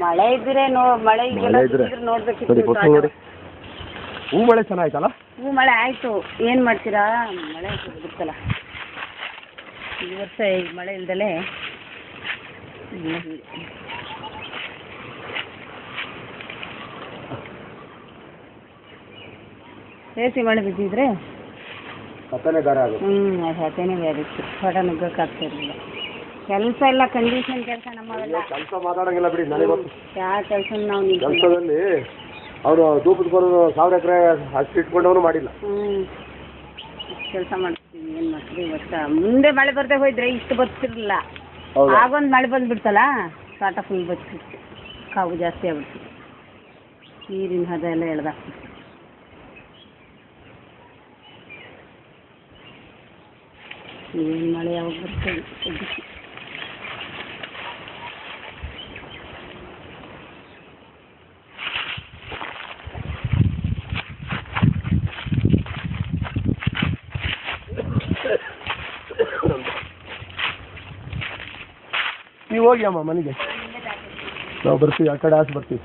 ಮಳೆ ಇದ್ರೆ ಮಳೆ ಇದ್ರೆ ನೋಡ್ಬೇಕಿತ್ತು. ಹೂ ಮಳೆ ಚೆನ್ನಾಯ್ತಲ್ಲ? ಹೂ ಮಳೆ ಆಯಿತು. ಏನು ಮಾಡ್ತೀರಾ, ಮಳೆ ಬಿಡ್ತಲ್ಲ ಈ ವರ್ಷ. ಮಳೆ ಇಲ್ದಲೇ ಬೇಸಿ ಮಳೆ ಬಿದ್ದಿದ್ರೆ ಹತ್ತನೇ ದಾರ ಅದು. ಅದು ಹತ್ತನೇ ಬೇರಿತ್ತು. ತೋಟ ನುಗ್ಗಕ್ಕಾಗ್ತಾ ಇರಲಿಲ್ಲ. ಕೆಲಸ ಎಲ್ಲ ಕಂಡೀಷನ್ ಕೆಲಸ ನಮ್ಮವೆಲ್ಲ. ಕೆಲಸ ಮಾತಾಡೋಂಗಿಲ್ಲ ಬಿಡಿ, ನನಗೆ ಗೊತ್ತು. ಯಾವ ಕೆಲಸ ನಾವು ಕೆಲಸದಲ್ಲಿ ಅವನು ಧೂಪದ ಬರೋದು 1000 ಎಕರೆ ಅಷ್ಟು ಇಟ್ಕೊಂಡವನು ಮಾಡಿಲ್ಲ. ಕೆಲಸ ಮಾಡ್ತೀವಿ. ಏನು ಮಾಡ್ತೀವಿ ವರ್ಷ ಮುಂದೆ ಮಳೆ ಬರದೆ ಹೋಯ್ದ್ರೆ ಇಷ್ಟು ಬರ್ತಿರಲಿಲ್ಲ. ಆಗೊಂದು ಮಳೆ ಬಂದುಬಿಡ್ತಲ್ಲ, ತೋಟ ಫುಲ್ ಬರ್ತಿತ್ತು. ಕಾವು ಜಾಸ್ತಿ ಆಗ್ಬಿಡ್ತು. ನೀರಿನ ಹದ ಎಲ್ಲ ಎಳ್ದಾಕ್ತಿತ್ತು. ಏನು ಮಳೆ ಯಾವಾಗ ಬರ್ತದೆ ಸದ್ಯಕ್ಕೆ. ನೀವು ಹೋಗಿ ಅಮ್ಮ ಮನೆಗೆ, ನಾವು ಬರ್ತೀವಿ. ಆ ಕಡೆ ಆಚೆ ಬರ್ತೀವಿ.